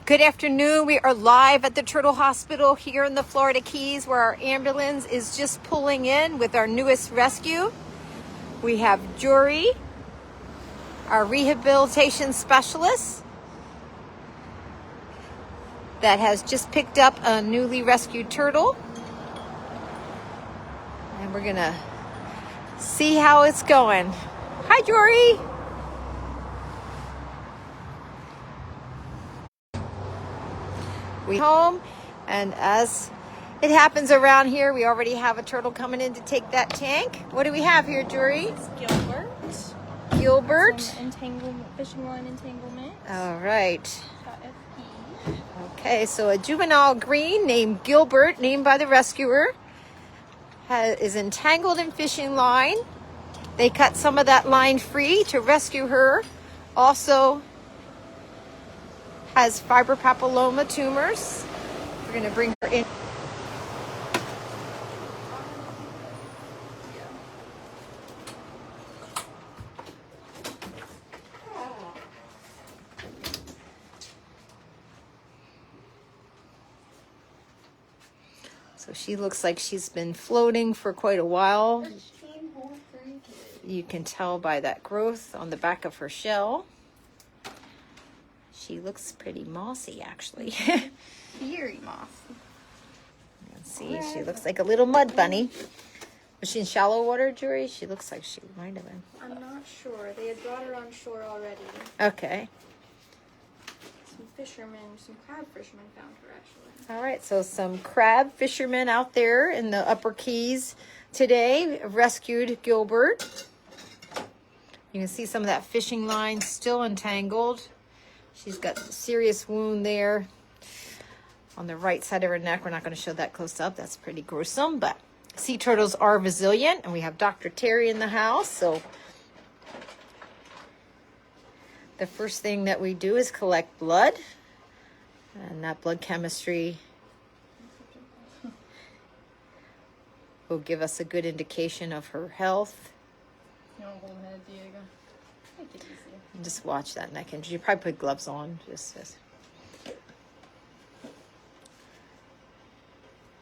Good afternoon. We are live at the Turtle Hospital here in the Florida Keys, where our ambulance is just pulling in with our newest rescue. We have Jury, our rehabilitation specialist, that has just picked up a newly rescued turtle. And we're going to see how it's going. Hi, Jury. We home, and as it happens around here, we already have a turtle coming in to take that tank. What do we have here, Jury? It's Gilbert. Gilbert. Some fishing line entanglement. All right. Got FP. Okay, so a juvenile green named Gilbert, named by the rescuer, is entangled in fishing line. They cut some of that line free to rescue her. Also has fibropapilloma tumors. We're going to bring her in. So she looks like she's been floating for quite a while. You can tell by that growth on the back of her shell. She looks pretty mossy, actually. Very mossy. Let's see, she looks like a little mud bunny. Was she in shallow water, Jury? She looks like she might have been. I'm not sure. They had brought her on shore already. Okay. Some crab fishermen found her, actually. All right, so some crab fishermen out there in the Upper Keys today rescued Gilbert. You can see some of that fishing line still entangled. She's got a serious wound there on the right side of her neck. We're not going to show that close up. That's pretty gruesome, but sea turtles are resilient, and we have Dr. Terry in the house. So the first thing that we do is collect blood, and that blood chemistry will give us a good indication of her health. You want to hold head, Diego? Take it easy. Just watch that neck injury. You probably put gloves on. It's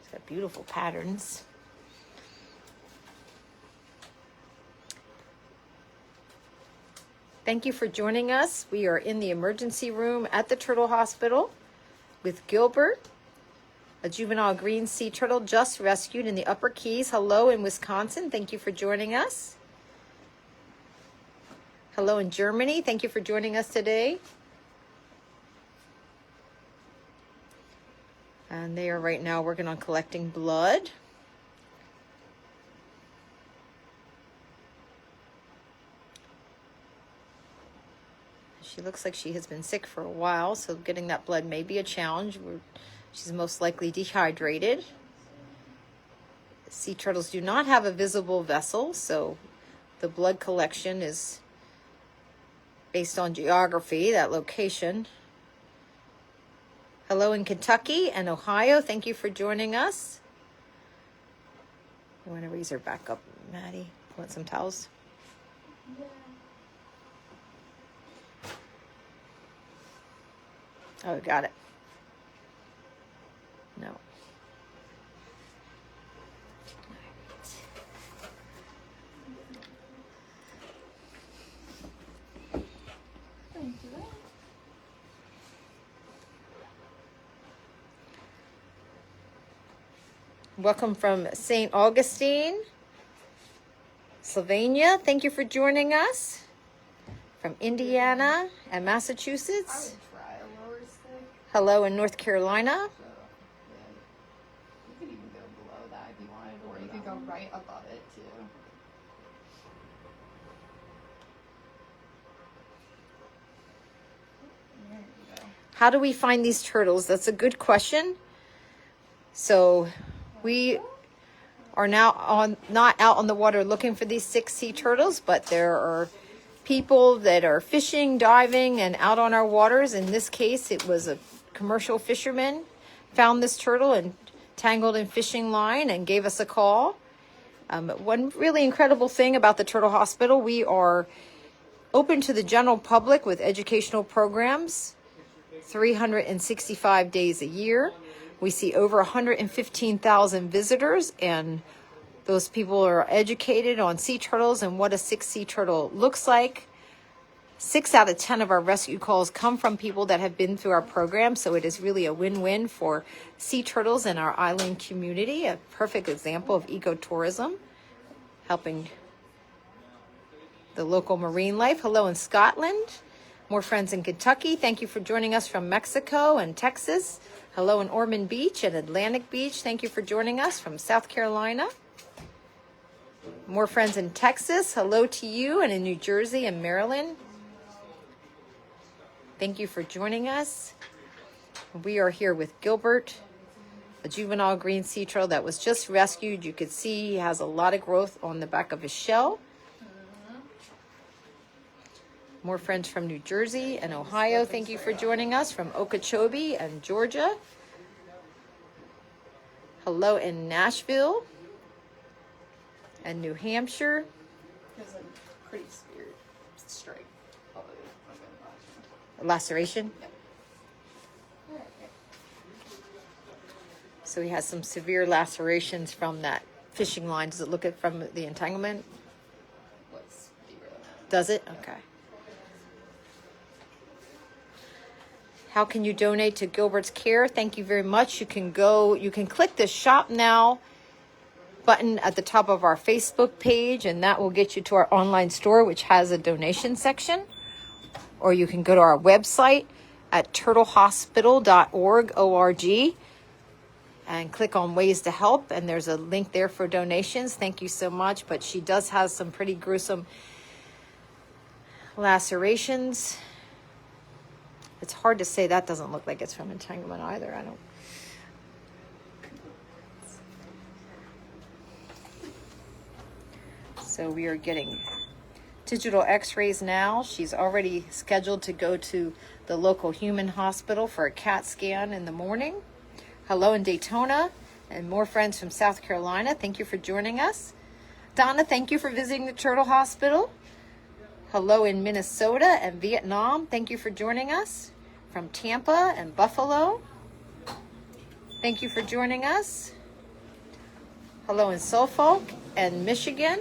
got beautiful patterns. Thank you for joining us. We are in the emergency room at the Turtle Hospital with Gilbert, a juvenile green sea turtle just rescued in the Upper Keys. Hello in Wisconsin. Thank you for joining us. Hello in Germany. Thank you for joining us today. And they are right now working on collecting blood. She looks like she has been sick for a while, so getting that blood may be a challenge. She's most likely dehydrated. Sea turtles do not have a visible vessel, so the blood collection is based on geography, that location. Hello in Kentucky and Ohio. Thank you for joining us. I want to raise her back up, Maddie. Want some towels? Yeah. Oh, got it. No. Thank you. Welcome from St. Augustine, Slovenia. Thank you for joining us. From Indiana and Massachusetts. Hello in North Carolina. You could even go below that if you wanted, or you could go right above it too. There you go. How do we find these turtles? That's a good question. So we are now not out on the water looking for these 6 sea turtles, but there are people that are fishing, diving, and out on our waters. In this case, it was a commercial fisherman found this turtle and tangled in fishing line and gave us a call. One really incredible thing about the Turtle Hospital, we are open to the general public with educational programs. 365 days a year. We see over 115,000 visitors, and those people are educated on sea turtles and what a 6 sea turtle looks like. 6 out of 10 of our rescue calls come from people that have been through our program, so it is really a win-win for sea turtles in our island community. A perfect example of ecotourism, helping the local marine life. Hello in Scotland. More friends in Kentucky. Thank you for joining us from Mexico and Texas. Hello in Ormond Beach and Atlantic Beach. Thank you for joining us from South Carolina. More friends in Texas. Hello to you, and in New Jersey and Maryland. Thank you for joining us. We are here with Gilbert, a juvenile green sea turtle that was just rescued. You can see he has a lot of growth on the back of his shell. More friends from New Jersey and Ohio. Thank you for joining us from Okeechobee and Georgia. Hello in Nashville and New Hampshire. There's a pretty severe strike. Laceration. Yep. So he has some severe lacerations from that fishing line. Does it look at from the entanglement? Looks deeper than that. Does it? Okay. How can you donate to Gilbert's Care? Thank you very much. You can click the Shop Now button at the top of our Facebook page, and that will get you to our online store, which has a donation section. Or you can go to our website at turtlehospital.org, and click on Ways to Help, and there's a link there for donations. Thank you so much. But she does have some pretty gruesome lacerations. It's hard to say. That doesn't look like it's from entanglement either. I don't. So we are getting digital x-rays now. She's already scheduled to go to the local human hospital for a CAT scan in the morning. Hello in Daytona, and more friends from South Carolina. Thank you for joining us. Donna, thank you for visiting the Turtle Hospital. Hello in Minnesota and Vietnam. Thank you for joining us. From Tampa and Buffalo. Thank you for joining us. Hello in Suffolk and Michigan.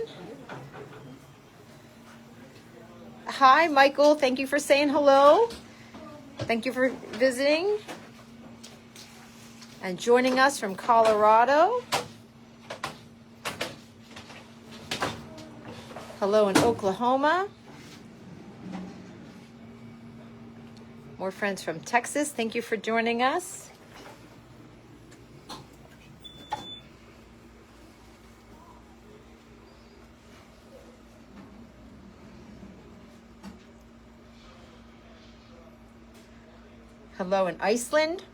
Hi, Michael. Thank you for saying hello. Thank you for visiting and joining us from Colorado. Hello in Oklahoma. More friends from Texas. Thank you for joining us. Hello in Iceland.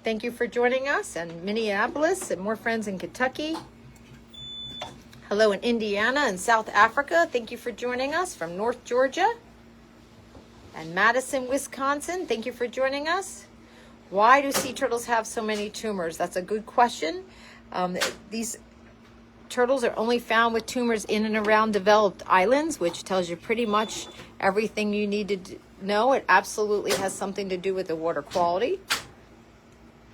Thank you for joining us. And Minneapolis, and more friends in Kentucky. Hello in Indiana and South Africa. Thank you for joining us from North Georgia. And Madison, Wisconsin. Thank you for joining us. Why do sea turtles have so many tumors? That's a good question. These turtles are only found with tumors in and around developed islands, which tells you pretty much everything you need to know. It absolutely has something to do with the water quality.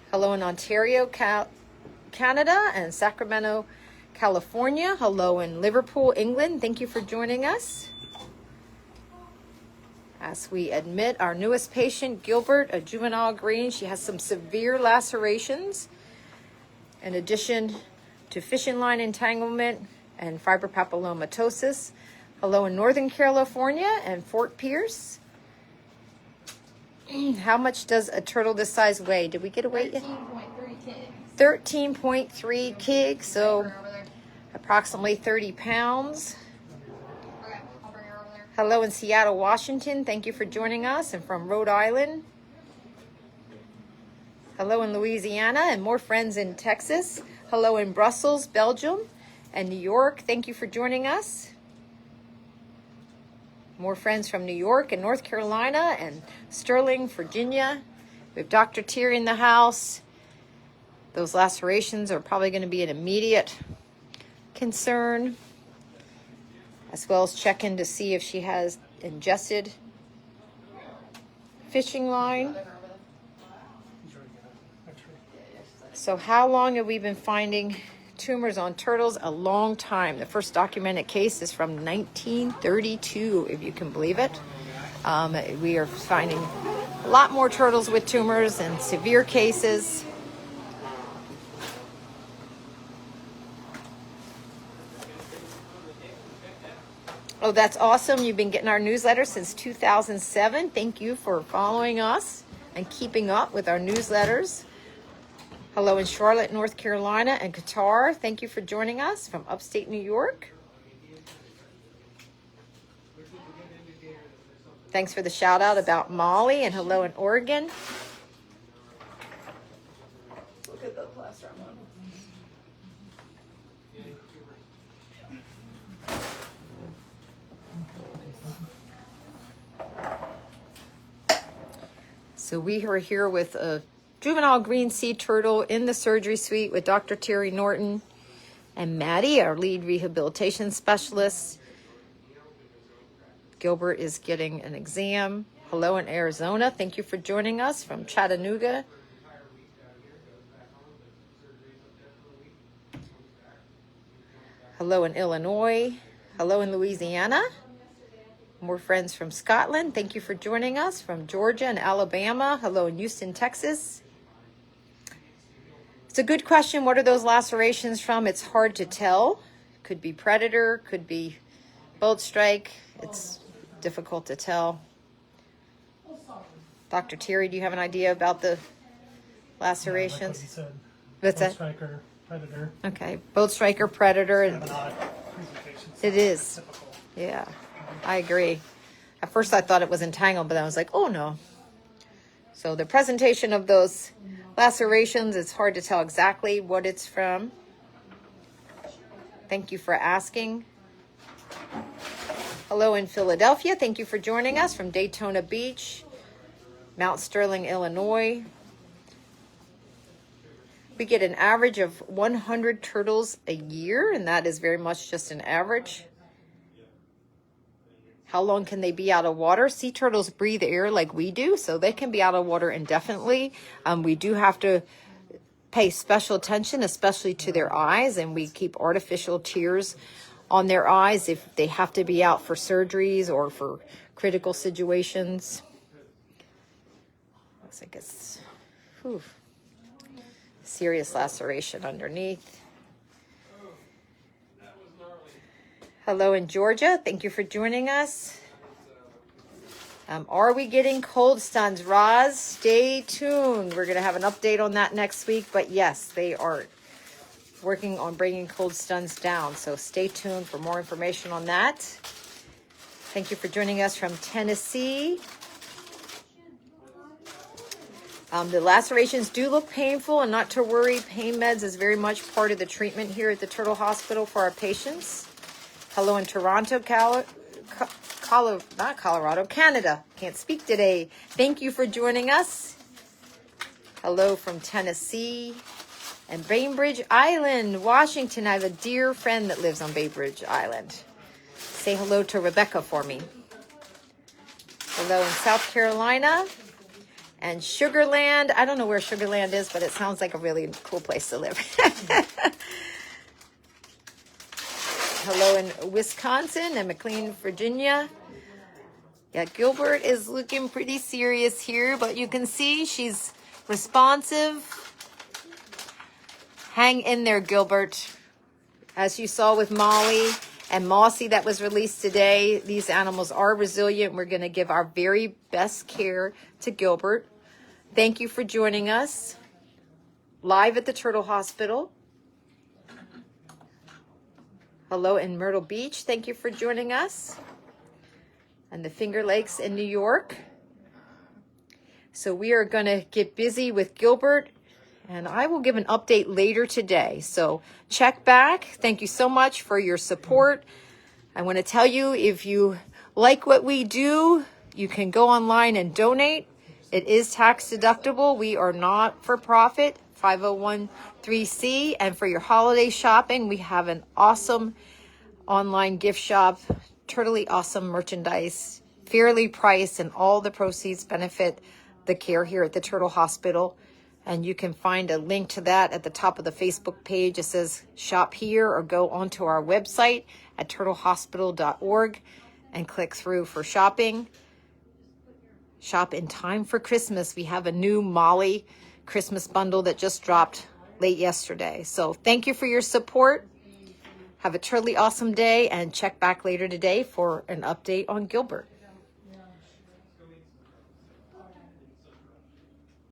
Hello in Ontario, Canada, and Sacramento, California. Hello in Liverpool, England. Thank you for joining us. As we admit our newest patient, Gilbert, a juvenile green. She has some severe lacerations, in addition to fishing line entanglement and fibropapillomatosis. Hello in Northern California and Fort Pierce. How much does a turtle this size weigh? Did we get a weight yet? 13.3 kigs. 13.3 kigs, so Over there. approximately 30 pounds. Okay, I'll bring her over there. Hello in Seattle, Washington. Thank you for joining us. And from Rhode Island. Hello in Louisiana, and more friends in Texas. Hello in Brussels, Belgium, and New York. Thank you for joining us. More friends from New York and North Carolina and Sterling, Virginia. We have Dr. Tier in the house. Those lacerations are probably going to be an immediate concern, as well as check in to see if she has ingested fishing line. Bring her over there. So how long have we been finding tumors on turtles? A long time. The first documented case is from 1932, if you can believe it. We are finding a lot more turtles with tumors and severe cases. Oh, that's awesome. You've been getting our newsletter since 2007. Thank you for following us and keeping up with our newsletters. Hello in Charlotte, North Carolina, and Qatar. Thank you for joining us from upstate New York. Thanks for the shout out about Molly, and hello in Oregon. Look at the plaster one. So we are here with a juvenile green sea turtle in the surgery suite with Dr. Terry Norton and Maddie, our lead rehabilitation specialist. Gilbert is getting an exam. Hello in Arizona. Thank you for joining us from Chattanooga. Hello in Illinois. Hello in Louisiana. More friends from Scotland. Thank you for joining us from Georgia and Alabama. Hello in Houston, Texas. It's a good question. What are those lacerations from? It's hard to tell. Could be predator, could be boat strike. It's difficult to tell. Dr. Terry, do you have an idea about the lacerations? Like what he said. What's that? Boat striker, predator. Okay, boat striker, predator. Kind of an odd presentation. It is. Typical. Yeah, I agree. At first I thought it was entangled, but then I was like, oh no. So the presentation of those lacerations, it's hard to tell exactly what it's from. Thank you for asking. Hello in Philadelphia. Thank you for joining us from Daytona Beach, Mount Sterling, Illinois. We get an average of 100 turtles a year, and that is very much just an average. How long can they be out of water? Sea turtles breathe air like we do, so they can be out of water indefinitely. We do have to pay special attention, especially to their eyes, and we keep artificial tears on their eyes if they have to be out for surgeries or for critical situations. Looks like it's serious laceration underneath. Hello in Georgia. Thank you for joining us. Are we getting cold stuns, Roz? Stay tuned. We're going to have an update on that next week. But yes, they are working on bringing cold stuns down. So stay tuned for more information on that. Thank you for joining us from Tennessee. The lacerations do look painful, and not to worry. Pain meds is very much part of the treatment here at the Turtle Hospital for our patients. Hello in Toronto, not Colorado, Canada. Can't speak today. Thank you for joining us. Hello from Tennessee and Bainbridge Island, Washington. I have a dear friend that lives on Bainbridge Island. Say hello to Rebecca for me. Hello in South Carolina and Sugarland. I don't know where Sugarland is, but it sounds like a really cool place to live. Hello in Wisconsin and McLean, Virginia. Yeah, Gilbert is looking pretty serious here, but you can see she's responsive. Hang in there, Gilbert. As you saw with Molly and Mossy that was released today, these animals are resilient. We're going to give our very best care to Gilbert. Thank you for joining us live at the Turtle Hospital. Hello in Myrtle Beach. Thank you for joining us. And the Finger Lakes in New York. So we are going to get busy with Gilbert, and I will give an update later today. So check back. Thank you so much for your support. I want to tell you, if you like what we do, you can go online and donate. It is tax deductible. We are not for profit. 501(c)(3), and for your holiday shopping, we have an awesome online gift shop, totally awesome merchandise, fairly priced, and all the proceeds benefit the care here at the Turtle Hospital. And you can find a link to that at the top of the Facebook page. It says shop here, or go onto our website at turtlehospital.org and click through for shopping. Shop in time for Christmas. We have a new Molly Christmas bundle that just dropped late yesterday. So thank you for your support. Have a totally awesome day, and check back later today for an update on Gilbert.